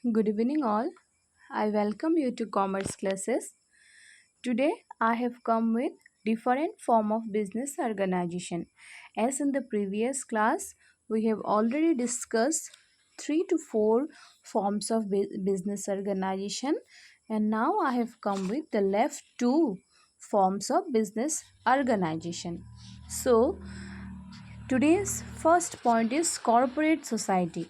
Good evening, all. I welcome you to Commerce classes. Today, I have come with different form of business organization. As in the previous class, we have already discussed 3 to 4 forms of business organization, and now I have come with the left two forms of business organization. So, today's first point is corporate society.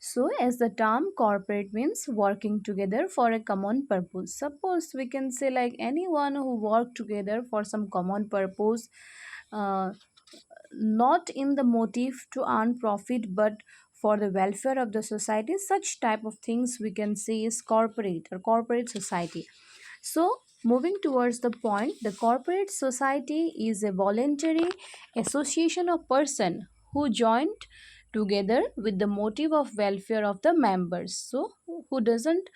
So, as the term corporate means working together for a common purpose. Suppose we can say like anyone who work together for some common purpose, uh, not in the motive to earn profit but for the welfare of the society. Such type of things we can say is corporate or corporate society. So, moving towards the point, the corporate society is a voluntary association of person who joined together with the motive of welfare of the members. So, who doesn't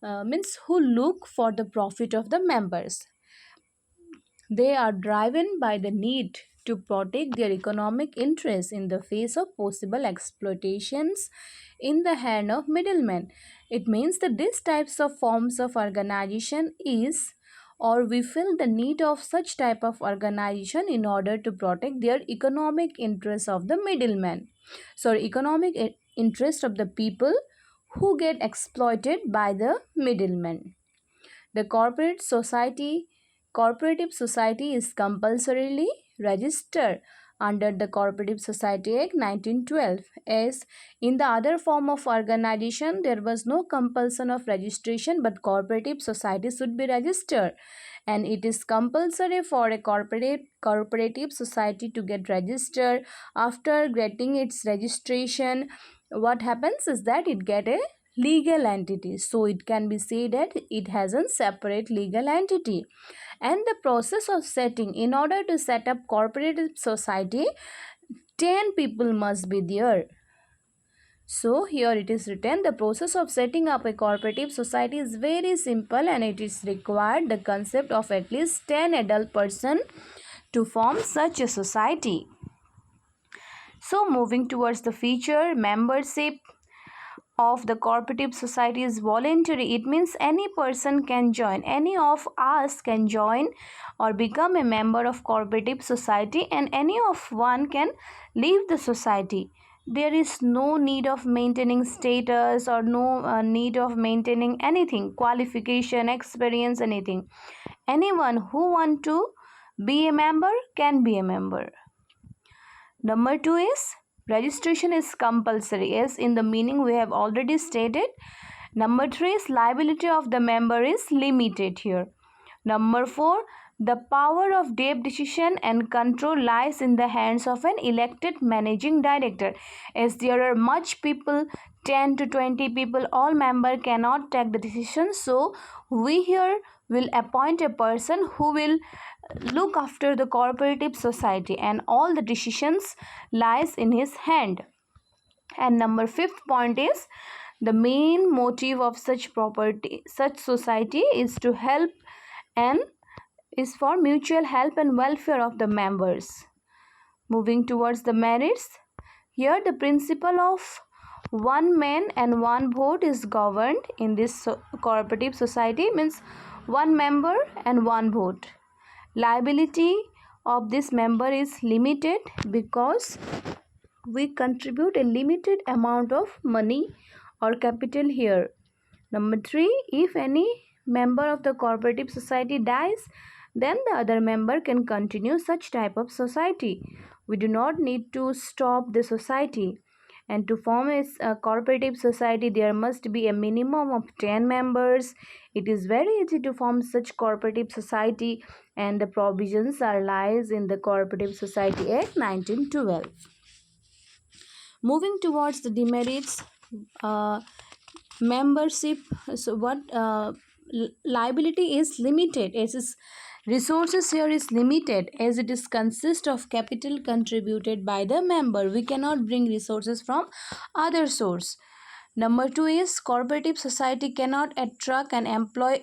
means who look for the profit of the members. They are driven by the need to protect their economic interests in the face of possible exploitations in the hand of middlemen. It means that these types of forms of organization is or we feel the need of such type of organization in order to protect their economic interests of the middlemen. So economic interest of the people who get exploited by the middlemen. The cooperative society is compulsorily registered under the Cooperative Society Act 1912. As in the other form of organization, there was no compulsion of registration, but cooperative society should be registered, and it is compulsory for a cooperative society to get registered. After getting its registration, what happens is that it get a legal entity, so it can be said that it has a separate legal entity. And the process of setting, in order to set up cooperative society, 10 people must be there. So here it is written, the process of setting up a cooperative society is very simple, and it is required the concept of at least 10 adult person to form such a society. So moving towards the feature, membership of the cooperative society is voluntary. It means any person can join, any of us can join or become a member of cooperative society, and any of one can leave the society. There is no need of maintaining status or no need of maintaining anything, qualification, experience, anything. Anyone who want to be a member can be a member. Number 2 is registration is compulsory. Yes, in the meaning we have already stated. Number 3 is liability of the member is limited here. Number 4, the power of debt decision and control lies in the hands of an elected managing director. As there are much people, 10 to 20 people, all member cannot take the decision. So we here will appoint a person who will look after the cooperative society, and all the decisions lies in his hand. And number 5th point is the main motive of such society is to help and is for mutual help and welfare of the members. Moving towards the merits, here the principle of one man and one vote is governed in this cooperative society, means one member and one vote. Liability of this member is limited because we contribute a limited amount of money or capital here. Number 3, if any member of the cooperative society dies, then the other member can continue such type of society. We do not need to stop the society. And to form a cooperative society, there must be a minimum of 10 members. It is very easy to form such cooperative society, and the provisions are lies in the Cooperative Society Act 1912. Moving towards the demerits, uh, membership, so what liability is limited as is resources here is limited, as it is consist of capital contributed by the member. We cannot bring resources from other source. Number 2 is cooperative society cannot attract and employ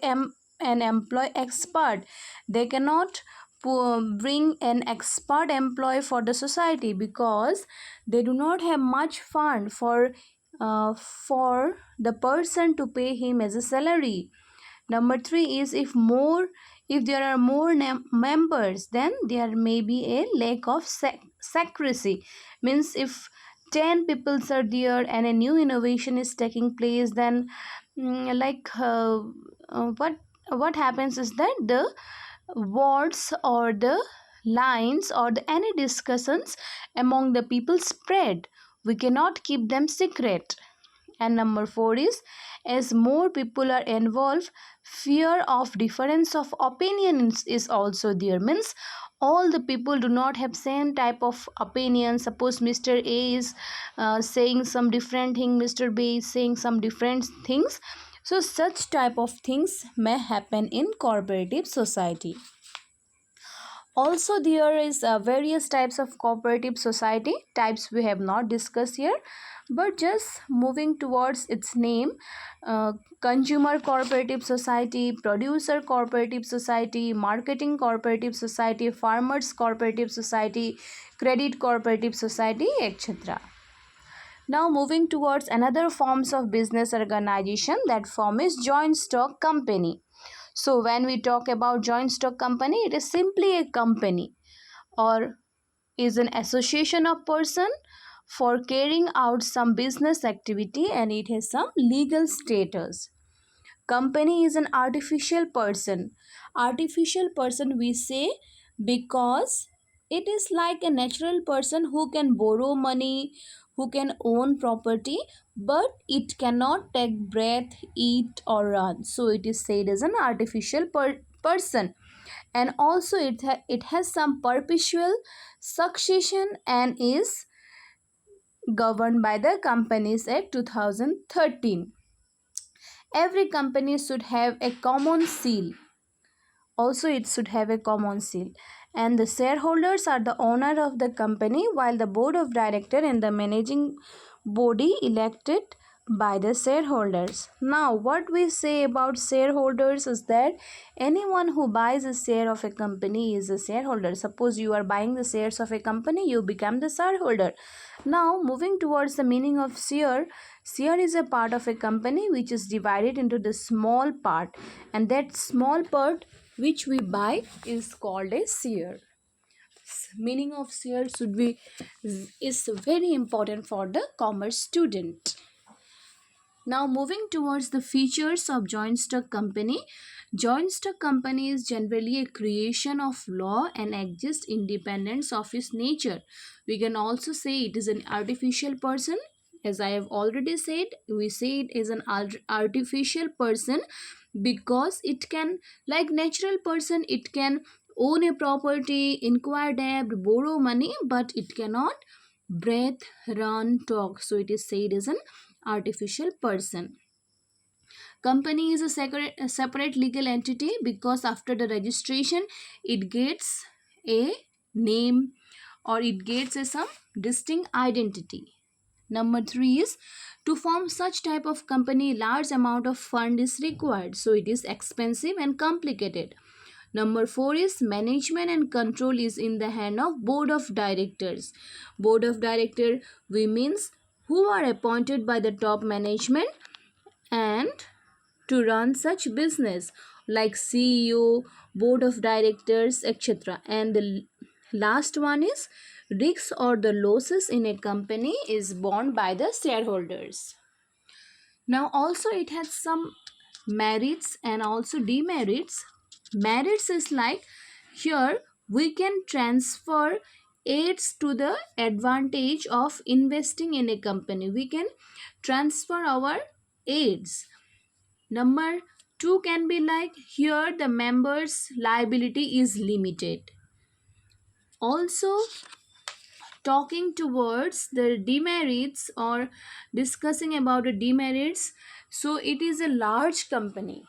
expert. They cannot bring an expert employee for the society because they do not have much fund for for the person to pay him as a salary. Number 3 is if there are more members, then there may be a lack of secrecy. Means if 10 people are there and a new innovation is taking place, then what happens is that the words or the lines or any discussions among the people spread. We cannot keep them secret. And number 4 is, as more people are involved, fear of difference of opinions is also there. Means all the people do not have same type of opinion. Suppose Mr. A is saying some different thing, Mr. B is saying some different things. So such type of things may happen in cooperative society. Also there is various types of cooperative society. Types we have not discussed here, but just moving towards its name. Consumer cooperative society, producer cooperative society, marketing cooperative society, farmers cooperative society, credit cooperative society, etc. Now moving towards another forms of business organization, that form is joint stock company. So when we talk about joint stock company, it is simply a company or is an association of person for carrying out some business activity, and it has some legal status. Company is an artificial person. Artificial person we say because it is like a natural person who can borrow money, who can own property, but it cannot take breath, eat or run. So it is said as an artificial person. And also it has some perpetual succession and is governed by the Companies Act 2013. Every company should have a common seal. Also it should have a common seal, and the shareholders are the owner of the company, while the board of director and the managing body elected by the shareholders. Now what we say about shareholders is that anyone who buys a share of a company is a shareholder. Suppose you are buying the shares of a company, you become the shareholder. Now moving towards the meaning of share. Share is a part of a company which is divided into the small part, and that small part which we buy is called a share. Meaning of share should be is very important for the commerce student. Now moving towards the features of joint stock company. Joint stock company is generally a creation of law and exists independent of its nature. We can also say it is an artificial person. As I have already said, we say it is an artificial person because it can, like natural person, it can own a property, inquire debt, borrow money, but it cannot breathe, run, talk. So it is said as an artificial person. Company is a separate legal entity because after the registration it gets a name or it gets some distinct identity. Number 3 is, to form such type of company large amount of fund is required, so it is expensive and complicated. Number 4 is, management and control is in the hand of board of directors. Board of director we means who are appointed by the top management and to run such business, like CEO, board of directors, etc. And the last one is, risks or the losses in a company is borne by the shareholders. Now also it has some merits and also demerits. Merits is like, here we can transfer aids to the advantage of investing in a company. We can transfer our aids. Number 2 can be like, here the members liability is limited. Also talking towards the demerits or discussing about the demerits, so it is a large company.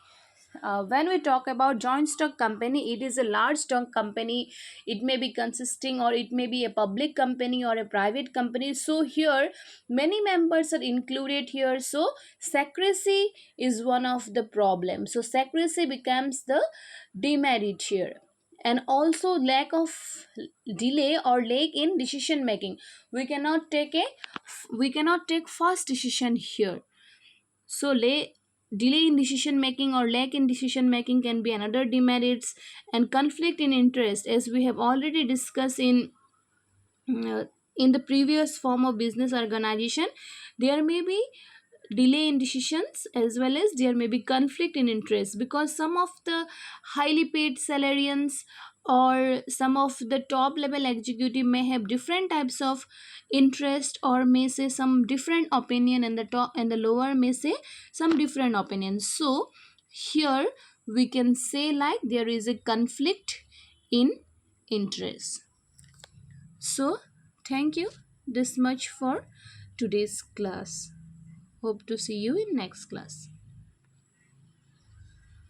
When we talk about joint stock company, it is a large stock company. It may be consisting or it may be a public company or a private company. So here many members are included here, so secrecy is one of the problems. So secrecy becomes the demerit here. and also lack of delay or lag in decision making. We cannot take fast decision here. So delay in decision making or lack in decision making can be another demerits. And conflict in interest, as we have already discussed uh, in the previous form of business organization, there may be delay in decisions as well as there may be conflict in interest, because some of the highly paid salarians or some of the top level executive may have different types of interest, or may say some different opinion, and the top and the lower may say some different opinions. So here we can say like there is a conflict in interest. So thank you, this much for today's class. Hope to see you in next class.